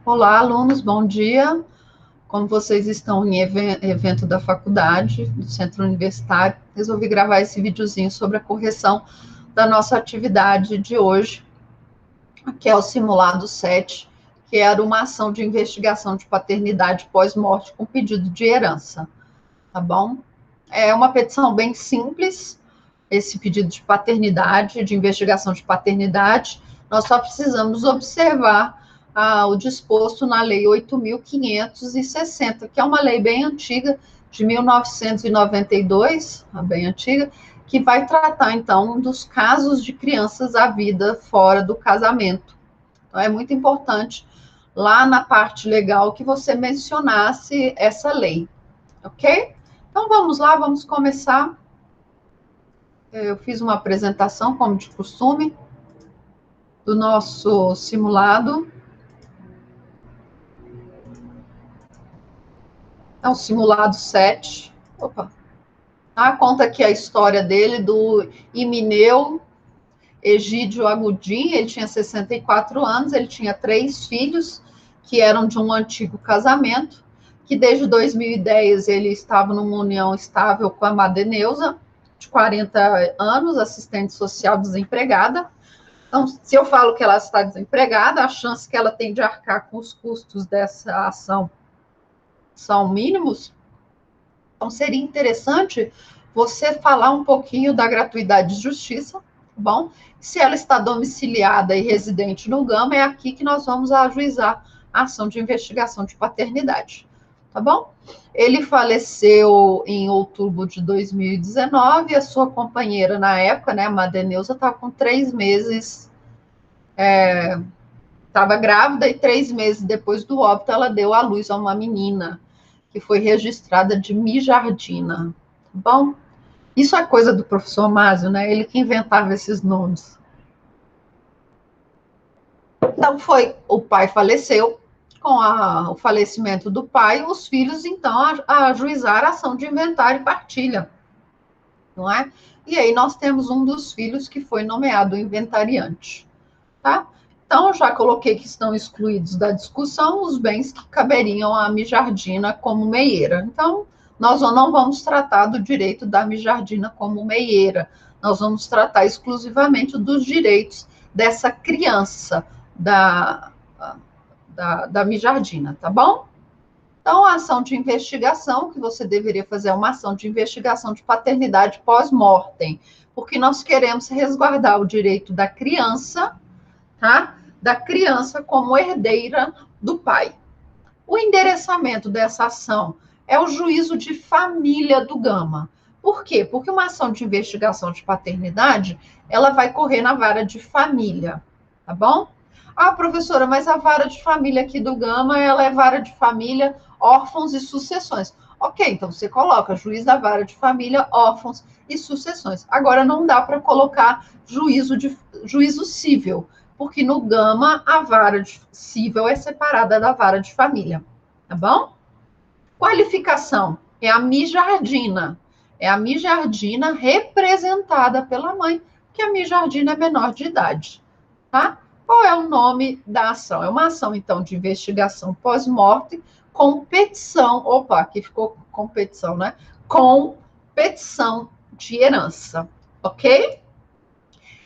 Olá, alunos, bom dia. Como vocês estão em evento da faculdade, do Centro Universitário, resolvi gravar esse videozinho sobre a correção da nossa atividade de hoje, que é o simulado 7, que era uma ação de investigação de paternidade pós-morte com pedido de herança, tá bom? É uma petição bem simples, esse pedido de paternidade, de investigação de paternidade. Nós só precisamos observar o disposto na Lei 8.560, que é uma lei bem antiga, de 1992, bem antiga, que vai tratar, então, dos casos de crianças à vida fora do casamento. Então, é muito importante, lá na parte legal, que você mencionasse essa lei, ok? Então, vamos lá, vamos começar. Eu fiz uma apresentação, como de costume, do nosso simulado. É um simulado 7. Opa. Conta aqui a história dele, do Imineu Egídio Agudin. Ele tinha 64 anos, ele tinha 3 filhos, que eram de um antigo casamento, que desde 2010 ele estava numa união estável com a Madeneusa, de 40 anos, assistente social desempregada. Então, se eu falo que ela está desempregada, a chance que ela tem de arcar com os custos dessa ação são mínimos. Então, seria interessante você falar um pouquinho da gratuidade de justiça, tá bom? Se ela está domiciliada e residente no Gama, é aqui que nós vamos ajuizar a ação de investigação de paternidade, tá bom? Ele faleceu em outubro de 2019, a sua companheira na época, né, a Madeneusa, estava com 3 meses, estava grávida, e 3 meses depois do óbito ela deu à luz a uma menina, que foi registrada de Mijardina, tá bom? Isso é coisa do professor Másio, né? Ele que inventava esses nomes. Então, o pai faleceu. Com o falecimento do pai, os filhos, então, ajuizaram a ação de inventário e partilha, não é? E aí nós temos um dos filhos que foi nomeado inventariante, tá? Então, eu já coloquei que estão excluídos da discussão os bens que caberiam à Mijardina como meieira. Então, nós não vamos tratar do direito da Mijardina como meieira, nós vamos tratar exclusivamente dos direitos dessa criança da Mijardina, tá bom? Então, a ação de investigação, que você deveria fazer é uma ação de investigação de paternidade pós-mortem, porque nós queremos resguardar o direito da criança, tá? Da criança como herdeira do pai. O endereçamento dessa ação é o juízo de família do Gama. Por quê? Porque uma ação de investigação de paternidade, ela vai correr na vara de família, tá bom? Professora, mas a vara de família aqui do Gama, ela é vara de família, órfãos e sucessões. Ok, então você coloca juiz da vara de família, órfãos e sucessões. Agora, não dá para colocar juízo cível, porque no Gama a vara cível é separada da vara de família, tá bom? Qualificação é a Mijardina. É a Mijardina representada pela mãe, que a Mijardina é menor de idade, tá? Qual é o nome da ação? É uma ação, então, de investigação pós-morte com petição. Opa, aqui ficou competição, né? Com petição de herança, ok?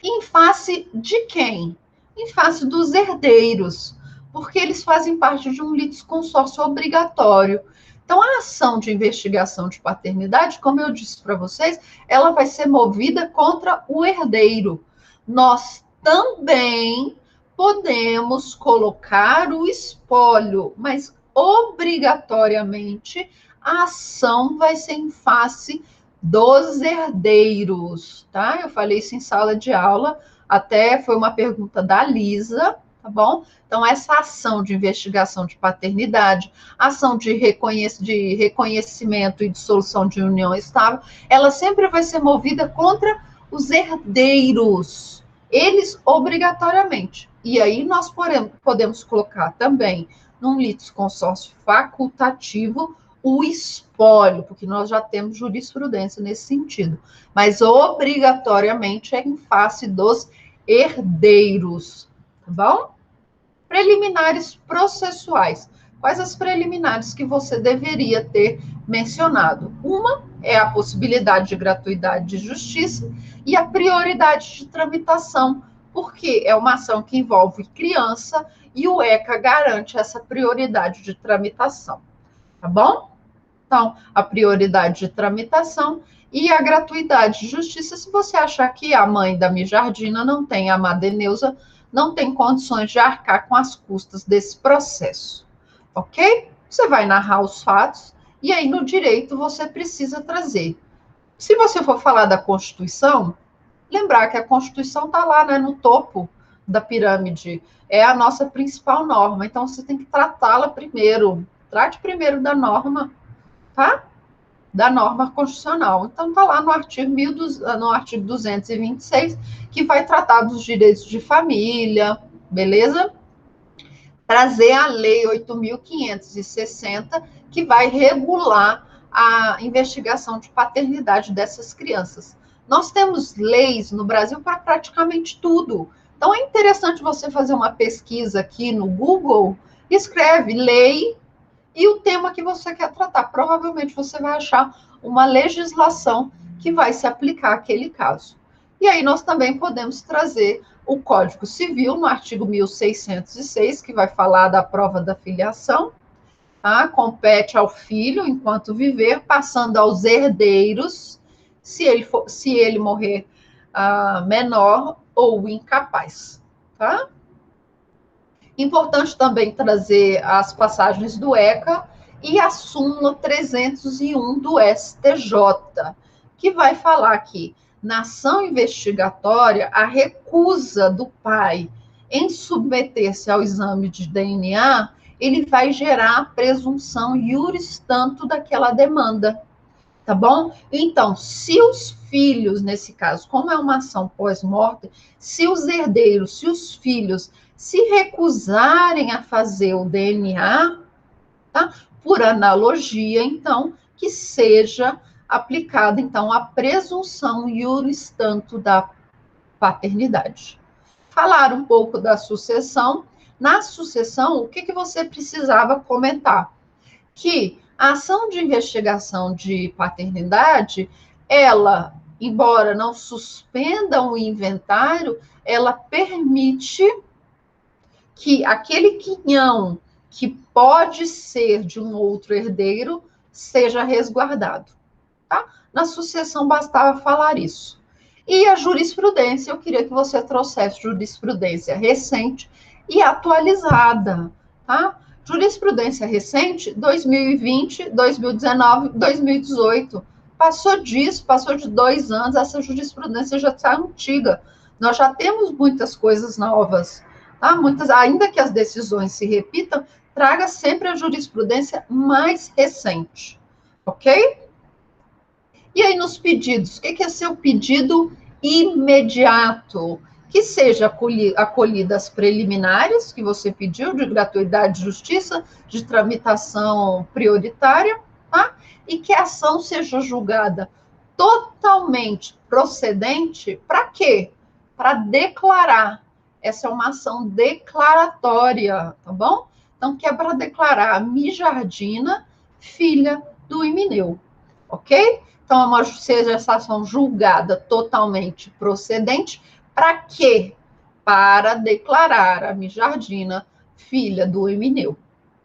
Em face de quem? Em face dos herdeiros, porque eles fazem parte de um litisconsórcio obrigatório. Então, a ação de investigação de paternidade, como eu disse para vocês, ela vai ser movida contra o herdeiro. Nós também podemos colocar o espólio, mas obrigatoriamente a ação vai ser em face dos herdeiros, tá? Eu falei isso em sala de aula, até foi uma pergunta da Lisa, tá bom? Então, essa ação de investigação de paternidade, ação de reconhecimento e dissolução de união estável, ela sempre vai ser movida contra os herdeiros, eles obrigatoriamente. E aí nós podemos colocar também, num litisconsórcio facultativo, o espólio, porque nós já temos jurisprudência nesse sentido, mas obrigatoriamente é em face dos herdeiros, tá bom? Preliminares processuais. Quais as preliminares que você deveria ter mencionado? Uma é a possibilidade de gratuidade de justiça e a prioridade de tramitação, porque é uma ação que envolve criança e o ECA garante essa prioridade de tramitação, tá bom? Então, a prioridade de tramitação e a gratuidade de justiça, se você achar que a mãe da Mijardina não tem, a Madeneusa, não tem condições de arcar com as custas desse processo, ok? Você vai narrar os fatos e aí no direito você precisa trazer. Se você for falar da Constituição, lembrar que a Constituição está lá, né, no topo da pirâmide, é a nossa principal norma, então você tem que tratá-la primeiro, trate primeiro da norma, tá? Da norma constitucional. Então, está lá no artigo 226, que vai tratar dos direitos de família, beleza? Trazer a Lei 8.560, que vai regular a investigação de paternidade dessas crianças. Nós temos leis no Brasil para praticamente tudo. Então, é interessante você fazer uma pesquisa aqui no Google, escreve lei e o tema que você quer tratar. Provavelmente você vai achar uma legislação que vai se aplicar àquele caso. E aí nós também podemos trazer o Código Civil, no artigo 1606, que vai falar da prova da filiação, tá? Compete ao filho, enquanto viver, passando aos herdeiros, se ele morrer menor ou incapaz, tá? Importante também trazer as passagens do ECA e a súmula 301 do STJ, que vai falar que, na ação investigatória, a recusa do pai em submeter-se ao exame de DNA, ele vai gerar a presunção iuris tanto daquela demanda, tá bom? Então, se os filhos, nesse caso, como é uma ação pós-morte, se os herdeiros, se os filhos se recusarem a fazer o DNA, tá? Por analogia, então, que seja aplicada, então, a presunção iuris tanto da paternidade. Falar um pouco da sucessão. Na sucessão, o que você precisava comentar? Que a ação de investigação de paternidade, ela, embora não suspenda o inventário, ela permite que aquele quinhão que pode ser de um outro herdeiro seja resguardado. Tá? Na sucessão bastava falar isso. E a jurisprudência, eu queria que você trouxesse jurisprudência recente e atualizada, tá? Jurisprudência recente, 2020, 2019, 2018. Passou disso, passou de 2 anos, essa jurisprudência já está antiga. Nós já temos muitas coisas novas, tá? Muitas, ainda que as decisões se repitam, traga sempre a jurisprudência mais recente, ok? E aí, nos pedidos, o que é seu pedido imediato? Que seja acolhidas preliminares, que você pediu, de gratuidade de justiça, de tramitação prioritária, tá? E que a ação seja julgada totalmente procedente, para quê? Para declarar. Essa é uma ação declaratória, tá bom? Então, que é para declarar a Mijardina, filha do Emineu, ok? Então, é uma ação julgada totalmente procedente. Para quê? Para declarar a Mijardina filha do Emineu.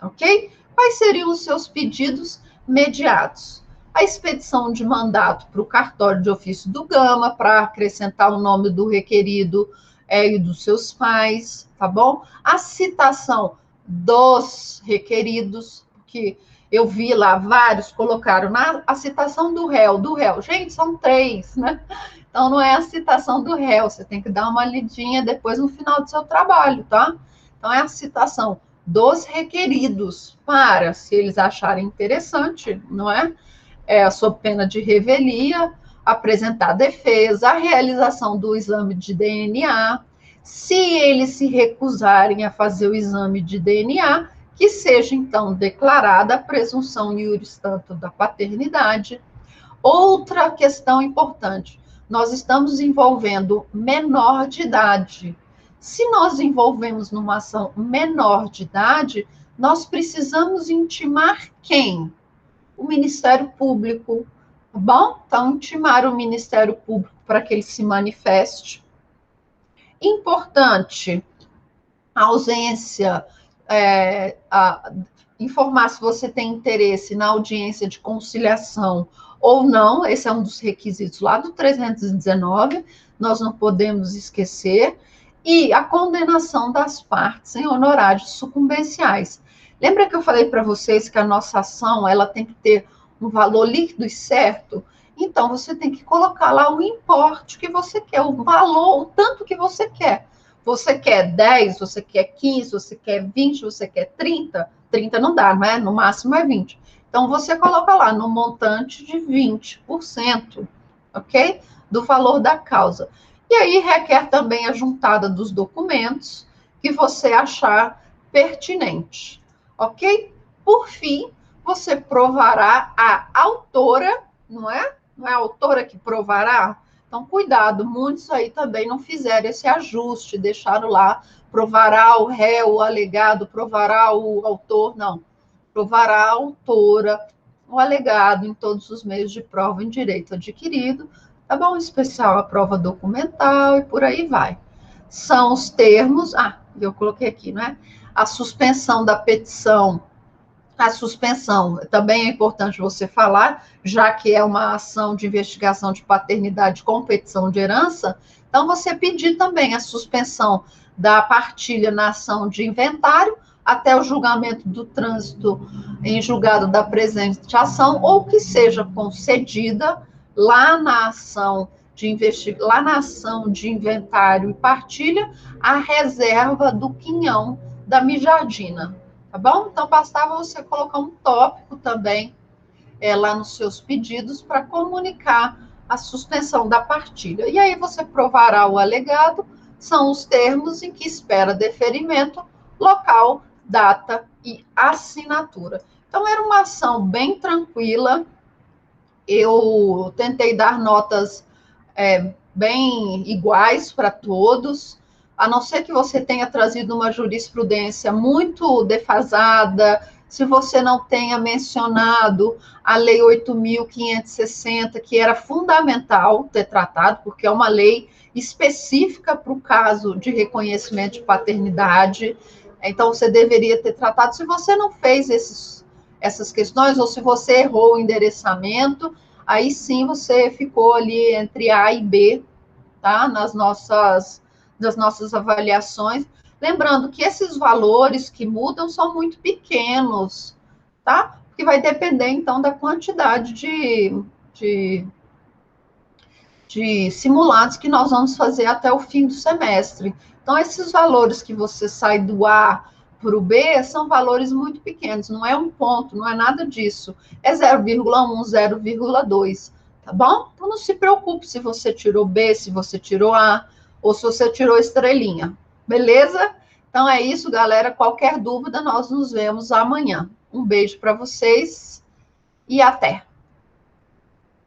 Ok? Quais seriam os seus pedidos imediatos? A expedição de mandato para o cartório de ofício do Gama, para acrescentar o nome do requerido e dos seus pais, tá bom? A citação dos requeridos, que eu vi lá, vários colocaram a citação do réu. Gente, são 3, né? Então, não é a citação do réu, você tem que dar uma lidinha depois no final do seu trabalho, tá? Então, é a citação dos requeridos, para, se eles acharem interessante, não é? Sob pena de revelia, apresentar a defesa, a realização do exame de DNA. Se eles se recusarem a fazer o exame de DNA, que seja, então, declarada a presunção iuris tanto da paternidade. Outra questão importante, nós estamos envolvendo menor de idade. Se nós envolvemos numa ação menor de idade, nós precisamos intimar quem? O Ministério Público, tá bom? Então, intimar o Ministério Público para que ele se manifeste. Importante, a ausência, informar se você tem interesse na audiência de conciliação ou não, esse é um dos requisitos lá do 319, nós não podemos esquecer, e a condenação das partes em honorários sucumbenciais. Lembra que eu falei para vocês que a nossa ação ela tem que ter um valor líquido e certo? Então, você tem que colocar lá o importe que você quer, o valor, o tanto que você quer. Você quer 10, você quer 15, você quer 20, você quer 30? 30 não dá, não é? No máximo é 20. Então, você coloca lá no montante de 20%, ok? Do valor da causa. E aí requer também a juntada dos documentos que você achar pertinente, ok? Por fim, você provará a autora, não é? Não é a autora que provará? Então, cuidado, muitos aí também não fizeram esse ajuste, deixaram lá, provará o réu, o alegado, provará o autor, não. Provará a autora, o alegado em todos os meios de prova em direito adquirido, tá bom? Em especial a prova documental e por aí vai. São os termos, eu coloquei aqui, não é? A suspensão da petição. A suspensão também é importante você falar, já que é uma ação de investigação de paternidade com petição de herança, então você pedir também a suspensão da partilha na ação de inventário até o julgamento do trânsito em julgado da presente ação, ou que seja concedida lá na ação de inventário e partilha a reserva do quinhão da mijardina. Tá bom? Então, bastava você colocar um tópico também lá nos seus pedidos para comunicar a suspensão da partilha. E aí você provará o alegado, são os termos em que espera deferimento, local, data e assinatura. Então, era uma ação bem tranquila. Eu tentei dar notas bem iguais para todos, a não ser que você tenha trazido uma jurisprudência muito defasada, se você não tenha mencionado a Lei 8.560, que era fundamental ter tratado, porque é uma lei específica para o caso de reconhecimento de paternidade, então você deveria ter tratado. Se você não fez essas questões, ou se você errou o endereçamento, aí sim você ficou ali entre A e B, tá? Nas nossas avaliações. Lembrando que esses valores que mudam são muito pequenos, tá? Porque vai depender, então, da quantidade de simulados que nós vamos fazer até o fim do semestre. Então, esses valores que você sai do A para o B são valores muito pequenos, não é um ponto, não é nada disso. É 0,1, 0,2, tá bom? Então, não se preocupe se você tirou B, se você tirou A, ou se você tirou estrelinha, beleza? Então, é isso, galera. Qualquer dúvida, nós nos vemos amanhã. Um beijo para vocês e até!